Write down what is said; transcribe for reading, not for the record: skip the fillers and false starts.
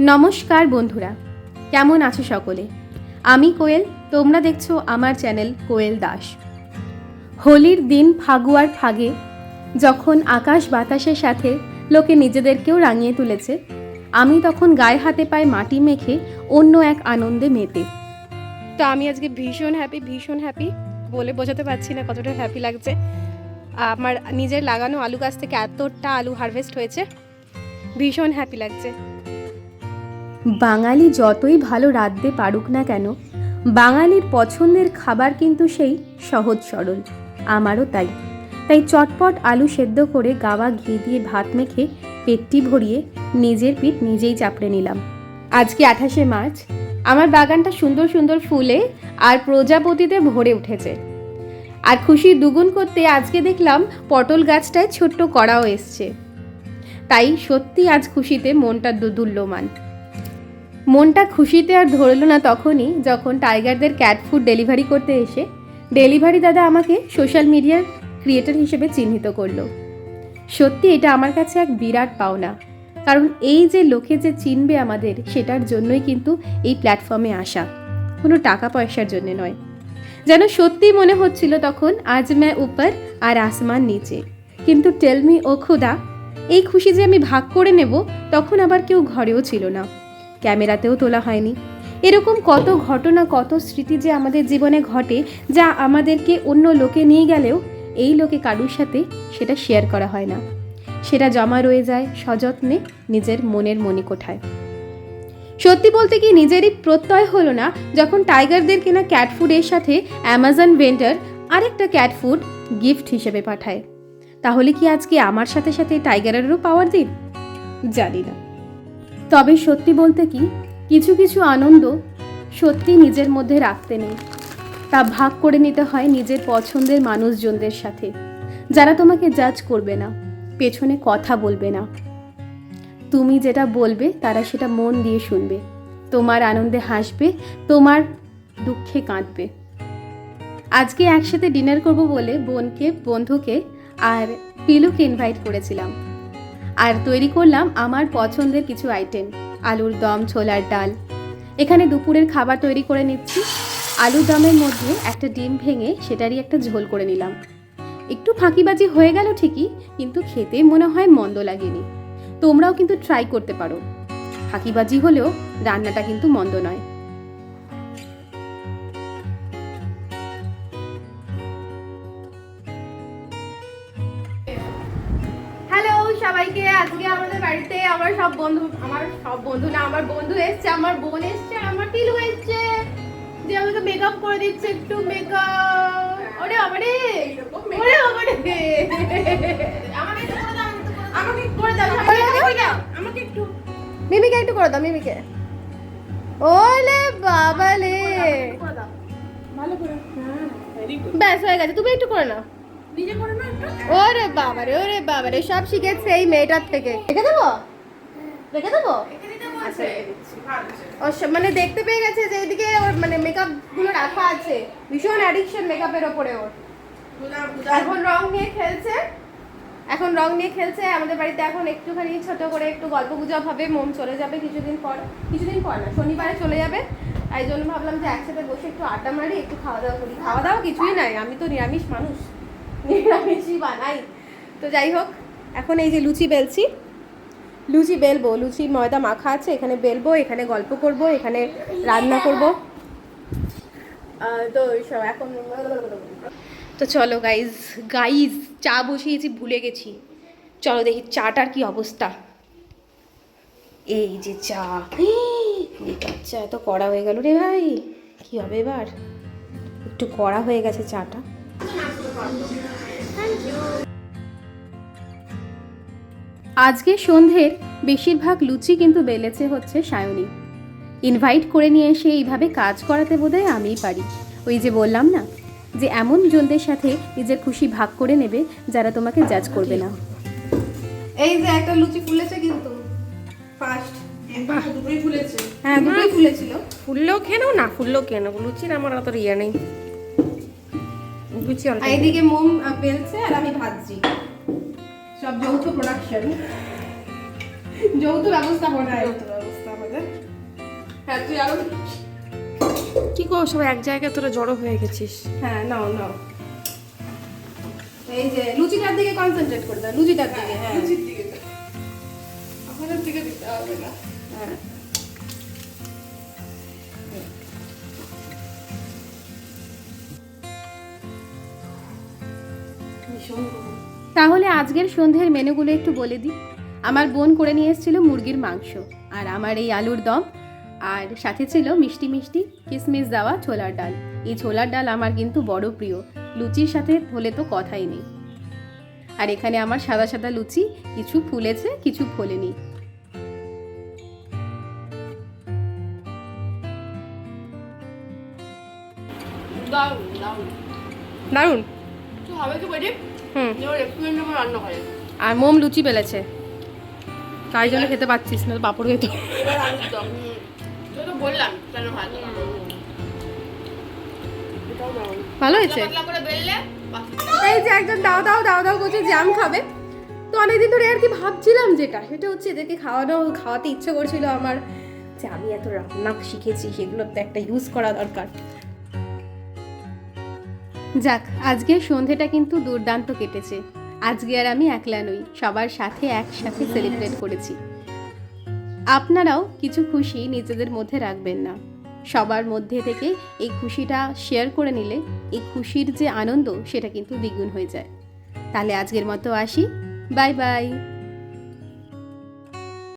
নমস্কার বন্ধুরা, কেমন আছো সকলে? আমি কোয়েল, তোমরা দেখছো আমার চ্যানেল কোয়েল দাস। হোলির দিন ফাগুয়ার ফাগে যখন আকাশ বাতাসের সাথে লোকে নিজেদেরকেও রাঙিয়ে তুলেছে, আমি তখন গায়ে হাতে পায়ে মাটি মেখে অন্য এক আনন্দে মেতে। তো আমি আজকে ভীষণ হ্যাপি বলে বোঝাতে পারছি না কতটা হ্যাপি লাগছে। আমার নিজের লাগানো আলু গাছ থেকে এতটা আলু হারভেস্ট হয়েছে, ভীষণ হ্যাপি লাগছে। বাঙালি যতই ভালো রাঁধতে পারুক না কেন, বাঙালির পছন্দের খাবার কিন্তু সেই সহজ সরল। আমারও তাই চটপট আলু সেদ্ধ করে গাওয়া ঘি দিয়ে ভাত মেখে পেটটি ভরিয়ে নিজের পিঠ নিজেই চাপড়ে নিলাম। আজকে 28শে মার্চ। আমার বাগানটা সুন্দর সুন্দর ফুলে আর প্রজাপতিতে ভরে উঠেছে। আর খুশি দুগুণ করতে আজকে দেখলাম পটল গাছটায় ছোট্ট কড়াও এসছে। তাই সত্যি আজ খুশিতে মনটা দুদুল্যমান। মনটা খুশিতে আর ধরল না তখনই যখন টাইগারদের ক্যাট ফুড ডেলিভারি করতে এসে ডেলিভারি দাদা আমাকে সোশ্যাল মিডিয়ার ক্রিয়েটর হিসেবে চিহ্নিত করলো। সত্যি এটা আমার কাছে এক বিরাট পাওনা, কারণ এই যে লোকে যে চিনবে আমাদের, সেটার জন্যই কিন্তু এই প্ল্যাটফর্মে আসা, কোনো টাকা পয়সার জন্য নয়। যেন সত্যি মনে হচ্ছিল তখন আজ মে উপর আর আসমান নিচে, কিন্তু টেলমি ও খুদা, এই খুশি যে আমি ভাগ করে নেব তখন আবার কেউ ঘরেও ছিল না, ক্যামেরাতেও তোলা হয়নি। এরকম কত ঘটনা, কত স্মৃতি যে আমাদের জীবনে ঘটে, যা আমাদেরকে অন্য লোকে নিয়ে গেলেও এই লোকে কারুর সাথে সেটা শেয়ার করা হয় না। সেটা জমা রয়ে যায় সযত্নে নিজের মনের মণিকোঠায়। সত্যি বলতে কি নিজেরই প্রত্যয় হলো না যখন টাইগারদের কেনা ক্যাট ফুডের সাথে অ্যামাজন ভেন্ডার আরেকটা ক্যাট ফুড গিফট হিসেবে পাঠায়। তাহলে কি আজকে আমার সাথে সাথে টাইগারেরও পাওয়ার দিন? জানি না। তবে সত্যি বলতে কি কিছু কিছু আনন্দ সত্যি নিজের মধ্যে রাখতে নেই, তা ভাগ করে নিতে হয় নিজের পছন্দের মানুষজনদের সাথে, যারা তোমাকে জাজ করবে না, পেছনে কথা বলবে না। তুমি যেটা বলবে তারা সেটা মন দিয়ে শুনবে, তোমার আনন্দে হাসবে, তোমার দুঃখে কাঁদবে। আজকে একসাথে ডিনার করব বলে বোনকে, বন্ধুকে আর পিলুকে ইনভাইট করেছিলাম, আর তৈরি করলাম আমার পছন্দের কিছু আইটেম, আলুর দম, ছোলার ডাল। এখানে দুপুরের খাবার তৈরি করে নিচ্ছি। আলুর দমের মধ্যে একটা ডিম ভেঙে সেটারই একটা ঝোল করে নিলাম। একটু ফাঁকিবাজি হয়ে গেল ঠিকই, কিন্তু খেতে মনে হয় মন্দ লাগেনি। তোমরাও কিন্তু ট্রাই করতে পারো, ফাঁকিবাজি হলেও রান্নাটা কিন্তু মন্দ নয়। হ্যালো সবাইকে, আজকে আমাদের বাড়িতে আমার সব বন্ধু না, আমার বন্ধু এসছে, আমার বোন এসছে, আমার পিলু এসছে, যে আমাকে মেকআপ করে দিচ্ছে। একটু মেকআপ, ওরে আমারে আমাকে করে দাও, আমাকে একটু, মিমিকে একটু করে দাও, মিমিকে। ওলে বাবালে, ভালো করে, ব্যাস হয়ে গেছে, তুমি একটু করে নাও। ওরে বাবারে সব শিখেছে এই মেয়েটার থেকে। রেখে দেবো আচ্ছা, মানে দেখতে পেয়ে গেছে যে এদিকে ওর মানে মেকআপ গুলো রাখা আছে, ভীষণ অ্যাডিকশন মেকআপের ওপরে ওর। এখন রং নিয়ে খেলছে আমাদের বাড়িতে। এখন একটুখানি ছোট করে একটু গল্প গুজব হবে, মন চলে যাবে কিছুদিন পর না, শনিবারে চলে যাবে। তাই জন্য ভাবলাম যে একসাথে বসে একটু আড্ডা মারি, একটু খাওয়া দাওয়া করি। খাওয়া দাওয়া কিছুই নাই, আমি তো নিরামিষ মানুষ, নিরামিষই বানাই। তো যাই হোক, এখন এই যে লুচি বেলবো, লুচির ময়দা মাখা আছে, এখানে বেলবো, এখানে গল্প করব, এখানে রান্না করব। তো এখন তো চলো গাইজ চা বসিয়েছি, ভুলে গেছি। চলো দেখি চাটার কি অবস্থা। এই যে চা, চা এত কড়া হয়ে গেল রে ভাই, কি হবে এবার? একটু কড়া হয়ে গেছে চাটা। আজকে সন্ধ্যের বেশিরভাগ লুচি কিন্তু বেলেছে হচ্ছে সায়নী। ইনভাইট করে নিয়ে এসে এইভাবে কাজ করাতে বোধহয় আমিই পারি। ওই যে বললাম না, যে এমন জনদের সাথে নিজের খুশি ভাগ করে নেবে যারা তোমাকে জাজ করবে না। এই যে একটা লুচি ফুলেছে, কিন্তু ফার্স্ট দুটোই ফুলেছে। হ্যাঁ, দুটোই ফুলেছিল। ফুললেও কেন না, ফুললেও কেন, লুচির আমার অত ইয়ে নেই। লুচি অল্প, এইদিকে মোম বেলছে আর আমি ভাজছি। সব যৌথ প্রোডাকশন, যৌথ ব্যবস্থাপনা আমাদের। হ্যাঁ তুই আরো কি করো সবাই এক জায়গায় তোরা জড়ো হয়ে গেছিস? হ্যাঁ নাও নাও, এই যে লুচিটার দিকে কনসেন্ট্রেট করে দাও, লুচিটার দিকে। হ্যাঁ লুচির দিকে আমাদের দিকে দিতে হবে না। হ্যাঁ ভীষণ গরম। তাহলে আজকের সন্ধ্যের মেনুগুলো একটু বলে দিই। আমার বোন করে নিয়ে এসেছিল মুরগির মাংস, আর আমার এই আলুর দম, আর সাথে ছিল মিষ্টি মিষ্টি কিশমিশ দেওয়া ছোলার ডাল। এই ছোলার ডাল আমার কিন্তু বড় প্রিয়, লুচির সাথে হলে তো কথাই নেই। আর এখানে আমার সাদা সাদা লুচি, কিছু ফুলেছে কিছু ফোলেনি। দারুণ দারুণ দারুণ। তো হবে কি বলি, হুম, রেস্টুরেন্টে আমার রান্না করে আর মোম লুচি বেলেছে, তাই জন্য খেতে পাচ্ছিস না, পাপড় খেতে। এবার আলুর দম। তোকে তো বললাম কেন ভালো এটাও দারুণ। ভালো হয়েছে। পাতলা করে বেললে এই যে একজন দাও দাও দাও দাও করছে জ্যাম খাবে, তো অনেকদিন ধরে আর কি ভাবছিলাম যেটা সেটা হচ্ছে এদেরকে খাওয়াতে ইচ্ছে করছিল আমার, যে আমি এত রান্না শিখেছি সেগুলোর তো একটা ইউজ করা দরকার। যাক, আজকের সন্ধেটা কিন্তু দুর্দান্ত কেটেছে। আজকে আর আমি একলা নই, সবার সাথে একসাথে সেলিব্রেট করেছি। আপনারাও কিছু খুশি নিজেদের মধ্যে রাখবেন না, সবার মধ্যে থেকে এই খুশিটা শেয়ার করে নিলে এই খুশির যে আনন্দ সেটা কিন্তু দ্বিগুণ হয়ে যায়। তাহলে আজকের মতো আসি, বাই বাই।